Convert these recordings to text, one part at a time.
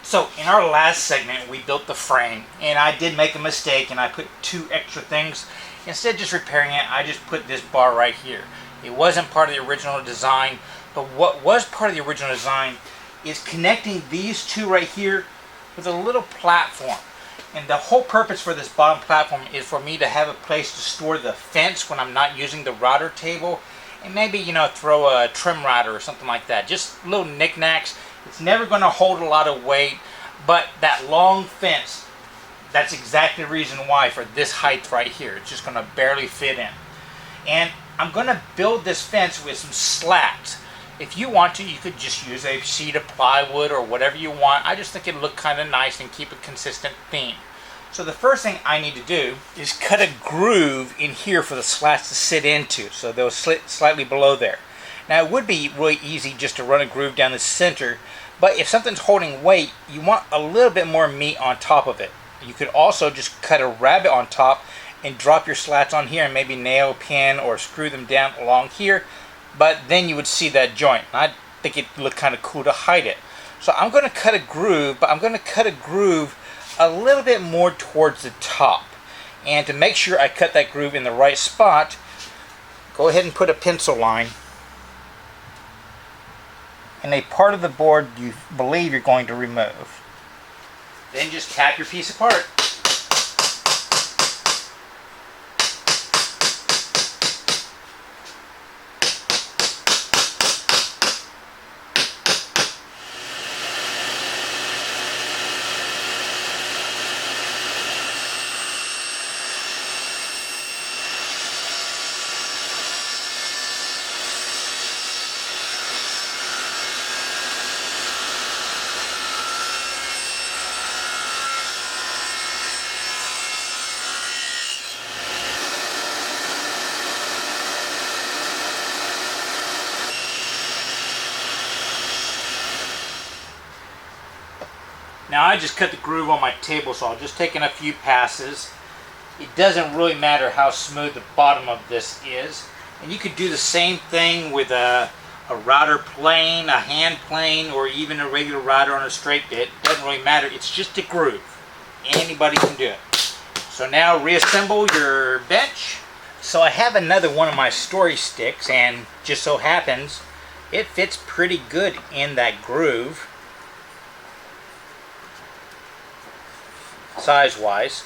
So in our last segment we built the frame, and I did make a mistake and I put 2 extra things. Instead of just repairing it, I just put this bar right here. It wasn't part of the original design, but what was part of the original design is connecting these 2 right here with a little platform. And the whole purpose for this bottom platform is for me to have a place to store the fence when I'm not using the router table, and maybe, you know, throw a trim router or something like that. Just little knickknacks. It's never going to hold a lot of weight, but that long fence, that's exactly the reason why for this height right here. It's just going to barely fit in. And I'm going to build this fence with some slats. If you want to, you could just use a sheet of plywood or whatever you want. I just think it'd look kind of nice and keep a consistent theme. So the first thing I need to do is cut a groove in here for the slats to sit into, so they'll sit slightly below there. Now it would be really easy just to run a groove down the center, but if something's holding weight, you want a little bit more meat on top of it. You could also just cut a rabbet on top and drop your slats on here and maybe nail, pin, or screw them down along here, but then you would see that joint. I think it'd look kind of cool to hide it. So I'm going to cut a groove, but I'm going to cut a groove a little bit more towards the top. And to make sure I cut that groove in the right spot, go ahead and put a pencil line in a part of the board you believe you're going to remove. Then just tap your piece apart. Now I just cut the groove on my table saw, just taking a few passes. It doesn't really matter how smooth the bottom of this is. And you could do the same thing with a router plane, a hand plane, or even a regular router on a straight bit. It doesn't really matter, it's just a groove. Anybody can do it. So now reassemble your bench. So I have another one of my story sticks, and just so happens it fits pretty good in that groove, size-wise.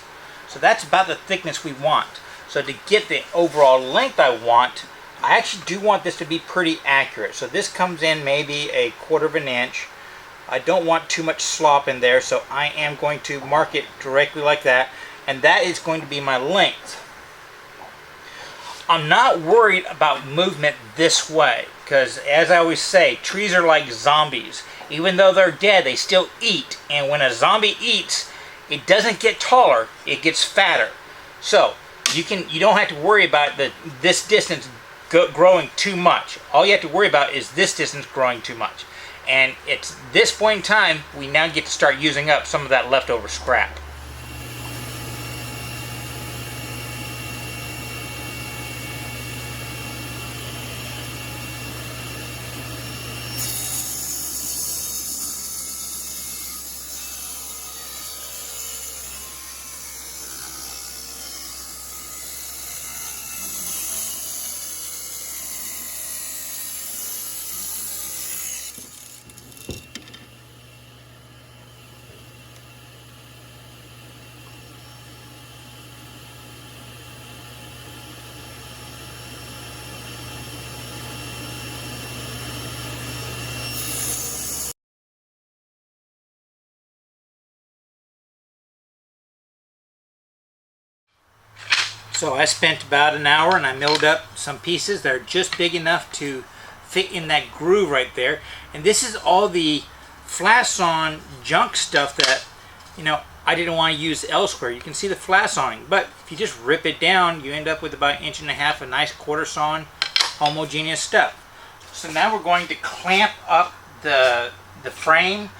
So that's about the thickness we want. So to get the overall length I want, I actually do want this to be pretty accurate. So this comes in maybe 1/4 of an inch. I don't want too much slop in there, so I am going to mark it directly like that, and that is going to be my length. I'm not worried about movement this way, because as I always say, trees are like zombies. Even though they're dead, they still eat, and when a zombie eats, it doesn't get taller, it gets fatter. So you don't have to worry about this distance growing too much. All you have to worry about is this distance growing too much. And it's this point in time we now get to start using up some of that leftover scrap. So I spent about an hour and I milled up some pieces that are just big enough to fit in that groove right there. And this is all the flat sawn junk stuff that, you know, I didn't want to use elsewhere. You can see the flat sawing, but if you just rip it down, you end up with about 1.5 inches of nice 1/4 sawn homogeneous stuff. So now we're going to clamp up the frame.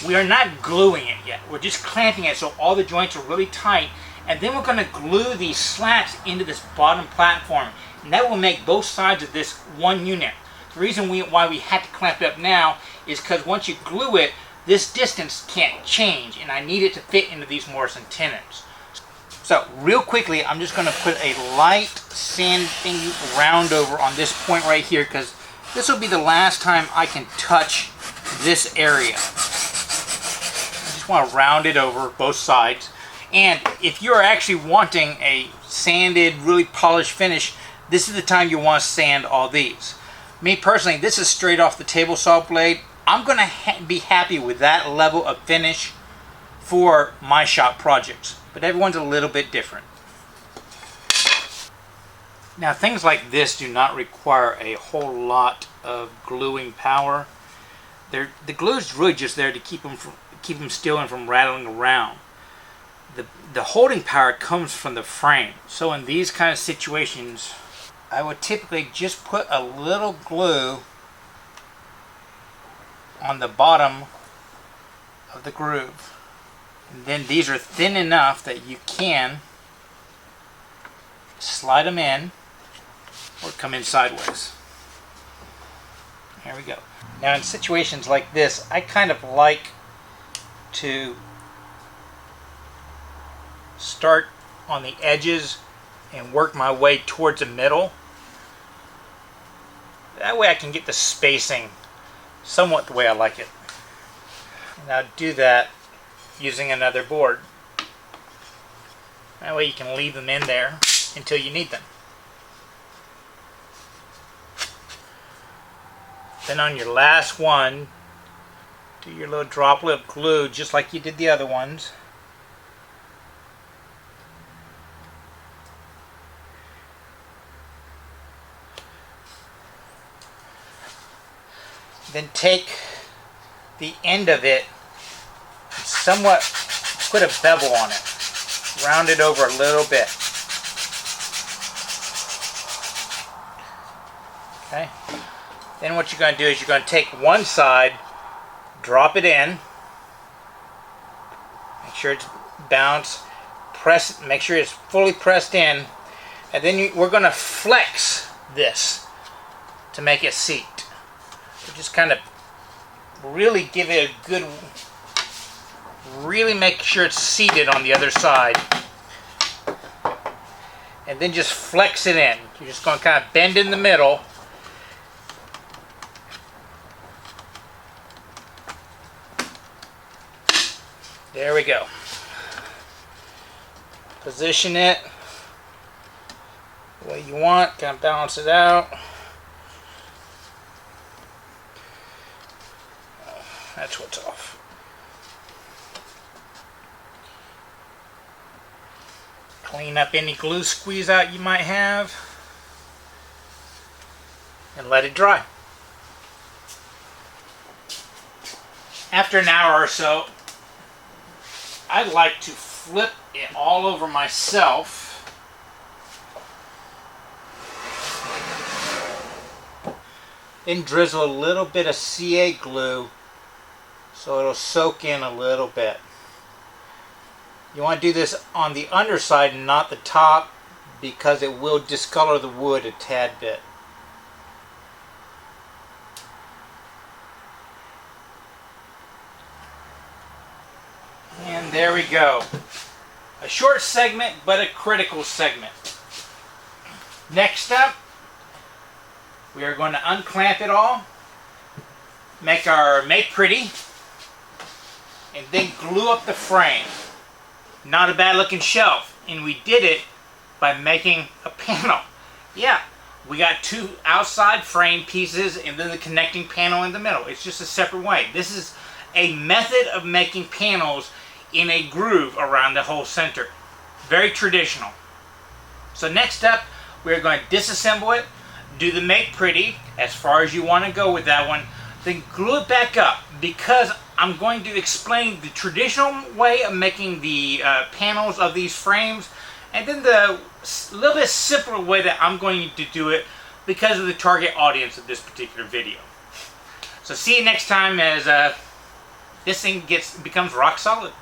We are not gluing it yet. We're just clamping it so all the joints are really tight. And then we're going to glue these slats into this bottom platform. And that will make both sides of this one unit. The reason why we had to clamp it up now is because once you glue it, this distance can't change, and I need it to fit into these Morrison tenons. So real quickly, I'm just going to put a light sanding round over on this point right here, because this will be the last time I can touch this area. I just want to round it over both sides. And if you're actually wanting a sanded, really polished finish, this is the time you want to sand all these. Me personally, this is straight off the table saw blade. I'm going to be happy with that level of finish for my shop projects. But everyone's a little bit different. Now, things like this do not require a whole lot of gluing power. The glue is really just there to keep them still and from rattling around. The holding power comes from the frame. So in these kind of situations, I would typically just put a little glue on the bottom of the groove. And then these are thin enough that you can slide them in or come in sideways. There we go. Now in situations like this, I kind of like to start on the edges and work my way towards the middle. That way I can get the spacing somewhat the way I like it. Now do that using another board. That way you can leave them in there until you need them. Then on your last one, do your little droplet of glue just like you did the other ones. Then take the end of it, somewhat put a bevel on it, round it over a little bit. Okay. Then what you're going to do is you're going to take one side, drop it in, make sure it's balanced, press, make sure it's fully pressed in, and then we're going to flex this to make it seat. So just kind of really give it a good, really make sure it's seated on the other side, and then just flex it in. You're just going to kind of bend in the middle. There we go. Position it the way you want, kind of balance it out. That's what's off. Clean up any glue squeeze out you might have and let it dry. After an hour or so, I like to flip it all over myself. Then drizzle a little bit of CA glue so it'll soak in a little bit. You want to do this on the underside and not the top, because it will discolor the wood a tad bit. And there we go. A short segment, but a critical segment. Next up, we are going to unclamp it all, make our make pretty, and then glue up the frame. Not a bad looking shelf, and we did it by making a panel. Yeah, we got two outside frame pieces and then the connecting panel in the middle. It's just a separate way. This is a method of making panels in a groove around the whole center. Very traditional. So next up, we're going to disassemble it, do the make pretty as far as you want to go with that one, then glue it back up, because I'm going to explain the traditional way of making the panels of these frames, and then the little bit simpler way that I'm going to do it because of the target audience of this particular video. So see you next time as this thing becomes rock solid.